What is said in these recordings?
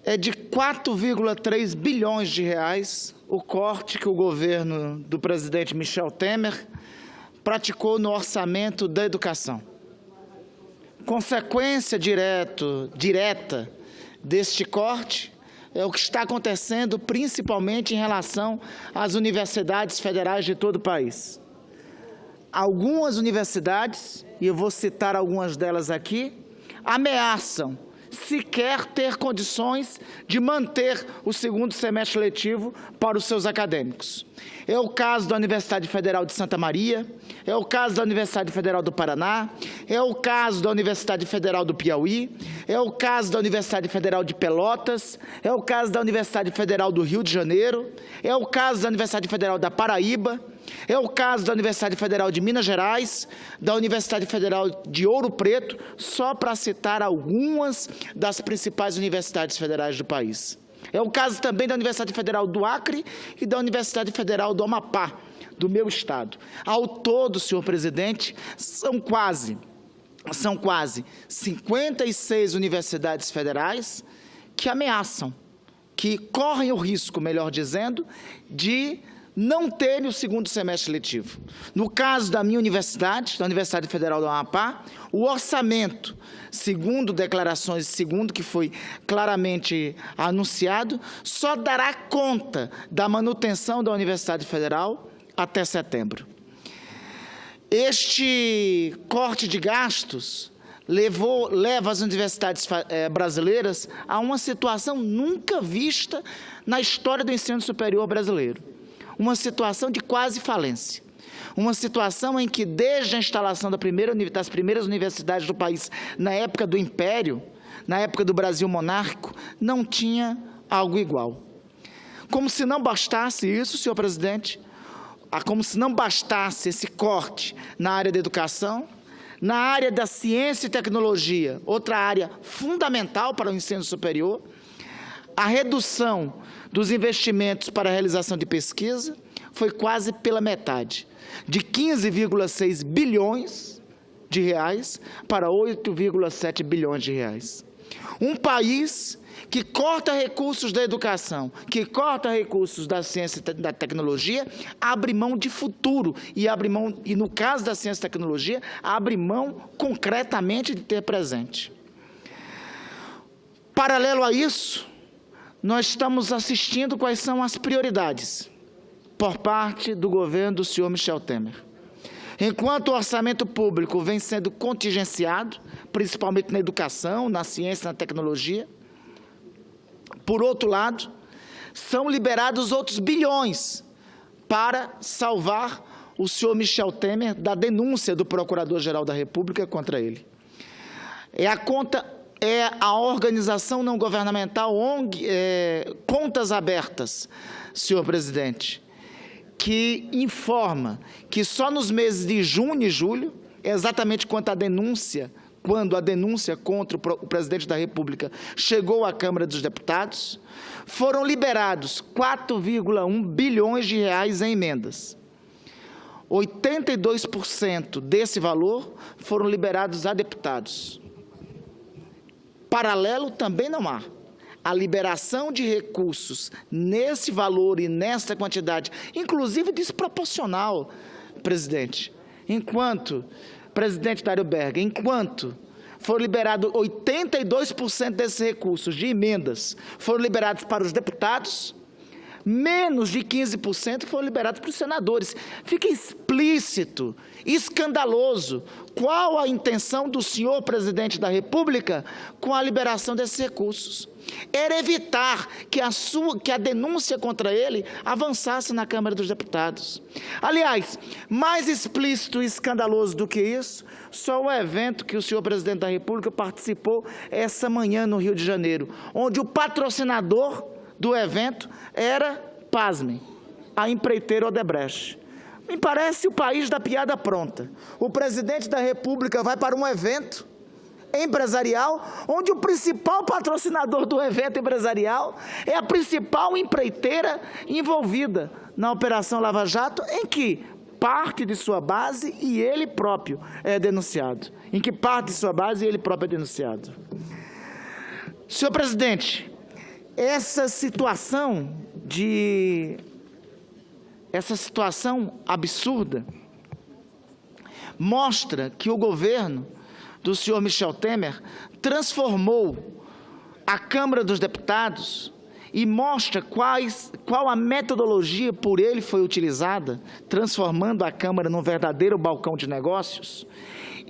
é de 4,3 bilhões de reais o corte que o governo do presidente Michel Temer praticou no orçamento da educação. Consequência direta deste corte é o que está acontecendo principalmente em relação às universidades federais de todo o país. Algumas universidades, e eu vou citar algumas delas aqui, ameaçam sequer ter condições de manter o segundo semestre letivo para os seus acadêmicos. É o caso da Universidade Federal de Santa Maria, é o caso da Universidade Federal do Paraná, é o caso da Universidade Federal do Piauí, é o caso da Universidade Federal de Pelotas, é o caso da Universidade Federal do Rio de Janeiro, é o caso da Universidade Federal da Paraíba, é o caso da Universidade Federal de Minas Gerais, da Universidade Federal de Ouro Preto, só para citar algumas das principais universidades federais do país. É o caso também da Universidade Federal do Acre e da Universidade Federal do Amapá, do meu estado. Ao todo, senhor presidente, são quase 56 universidades federais que ameaçam, que correm o risco, melhor dizendo, de não terem o segundo semestre letivo. No caso da minha universidade, da Universidade Federal do Amapá, o orçamento, segundo declarações, segundo que foi claramente anunciado, só dará conta da manutenção da Universidade Federal até setembro. Este corte de gastos leva as universidades brasileiras a uma situação nunca vista na história do ensino superior brasileiro. Uma situação de quase falência. Uma situação em que, desde a instalação das primeiras universidades do país, na época do Império, na época do Brasil monárquico, não tinha algo igual. Como se não bastasse isso, senhor presidente, como se não bastasse esse corte na área da educação, na área da ciência e tecnologia, outra área fundamental para o ensino superior, a redução dos investimentos para a realização de pesquisa foi quase pela metade, de 15,6 bilhões de reais para 8,7 bilhões de reais. Um país que corta recursos da educação, que corta recursos da ciência e da tecnologia, abre mão de futuro e no caso da ciência e tecnologia, abre mão concretamente de ter presente. Paralelo a isso, nós estamos assistindo quais são as prioridades por parte do governo do senhor Michel Temer. Enquanto o orçamento público vem sendo contingenciado, principalmente na educação, na ciência, na tecnologia, por outro lado, são liberados outros bilhões para salvar o senhor Michel Temer da denúncia do Procurador-Geral da República contra ele. É a organização não governamental ONG Contas Abertas, senhor presidente, que informa que só nos meses de junho e julho, exatamente quando a denúncia contra o presidente da República chegou à Câmara dos Deputados, foram liberados 4,1 bilhões de reais em emendas. 82% desse valor foram liberados a deputados. Paralelo também não há. A liberação de recursos nesse valor e nessa quantidade, inclusive desproporcional, presidente, presidente Dário Berger, enquanto foram liberados 82% desses recursos de emendas, foram liberados para os deputados, menos de 15% foram liberados para os senadores. Fica explícito, escandaloso, qual a intenção do senhor presidente da República com a liberação desses recursos. Era evitar que a denúncia contra ele avançasse na Câmara dos Deputados. Aliás, mais explícito e escandaloso do que isso, só o evento que o senhor presidente da República participou essa manhã no Rio de Janeiro, onde o patrocinador do evento era, pasmem, a empreiteira Odebrecht. Me parece o país da piada pronta. O presidente da República vai para um evento empresarial, onde o principal patrocinador do evento empresarial é a principal empreiteira envolvida na Operação Lava Jato, em que parte de sua base e ele próprio é denunciado. Senhor presidente, Essa situação absurda mostra que o governo do senhor Michel Temer transformou a Câmara dos Deputados e mostra qual a metodologia por ele foi utilizada, transformando a Câmara num verdadeiro balcão de negócios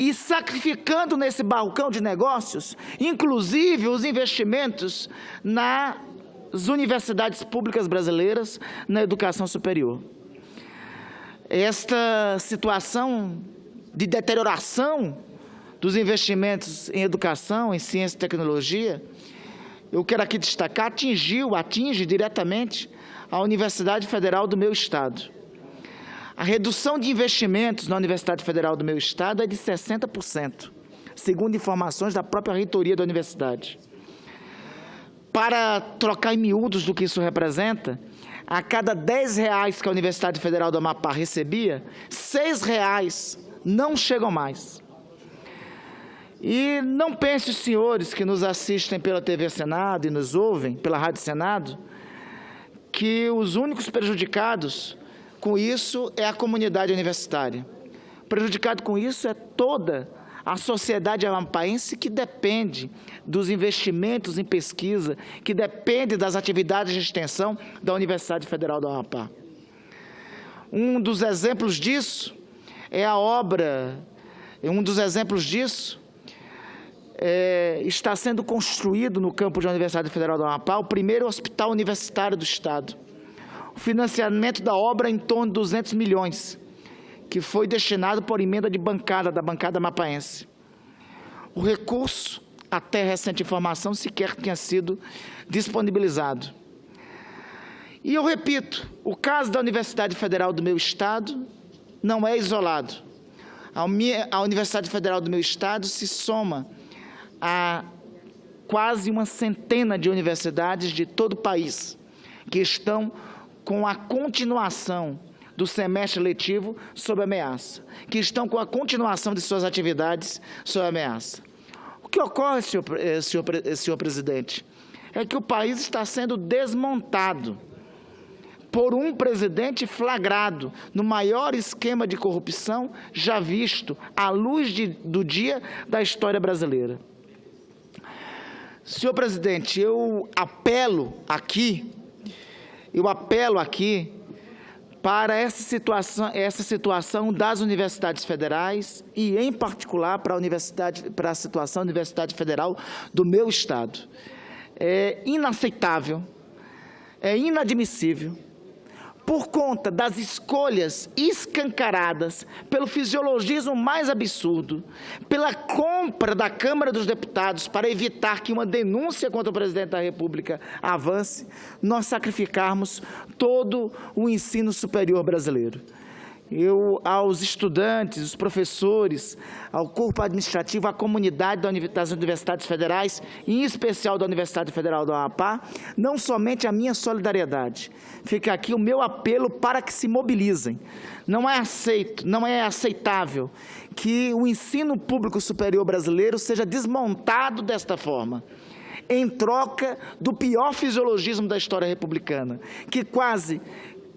e sacrificando nesse balcão de negócios, inclusive os investimentos nas universidades públicas brasileiras, na educação superior. Esta situação de deterioração dos investimentos em educação, em ciência e tecnologia, eu quero aqui destacar, atinge diretamente a Universidade Federal do meu Estado. A redução de investimentos na Universidade Federal do meu Estado é de 60%, segundo informações da própria reitoria da universidade. Para trocar em miúdos do que isso representa, a cada R$10 que a Universidade Federal do Amapá recebia, R$6 não chegam mais. E não pense os senhores que nos assistem pela TV Senado e nos ouvem pela Rádio Senado, que os únicos prejudicados com isso é a comunidade universitária. Prejudicado com isso é toda a sociedade amapaense que depende dos investimentos em pesquisa, que depende das atividades de extensão da Universidade Federal do Amapá. Um dos exemplos disso está sendo construído no campo da Universidade Federal do Amapá o primeiro hospital universitário do Estado. O financiamento da obra é em torno de 200 milhões, que foi destinado por emenda de bancada, da bancada amapaense. O recurso, até recente informação, sequer tinha sido disponibilizado. E eu repito, o caso da Universidade Federal do meu Estado não é isolado. A Universidade Federal do meu Estado se soma a quase uma centena de universidades de todo o país que estão com a continuação do semestre letivo sob ameaça, que estão com a continuação de suas atividades sob ameaça. O que ocorre, senhor presidente, é que o país está sendo desmontado por um presidente flagrado no maior esquema de corrupção já visto à luz do dia da história brasileira. Senhor presidente, eu apelo aqui para essa situação das universidades federais e, em particular, para a situação da Universidade Federal do meu Estado. É inaceitável, é inadmissível, por conta das escolhas escancaradas, pelo fisiologismo mais absurdo, pela compra da Câmara dos Deputados para evitar que uma denúncia contra o presidente da República avance, nós sacrificarmos todo o ensino superior brasileiro. Aos estudantes, os professores, ao corpo administrativo, à comunidade das universidades federais, em especial da Universidade Federal do Amapá, não somente a minha solidariedade, fica aqui o meu apelo para que se mobilizem. Não é aceitável que o ensino público superior brasileiro seja desmontado desta forma, em troca do pior fisiologismo da história republicana, que quase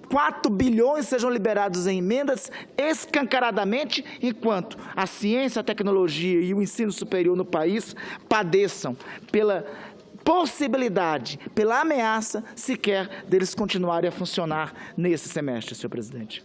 4 bilhões sejam liberados em emendas escancaradamente, enquanto a ciência, a tecnologia e o ensino superior no país padeçam pela possibilidade, pela ameaça sequer deles continuarem a funcionar nesse semestre, senhor presidente.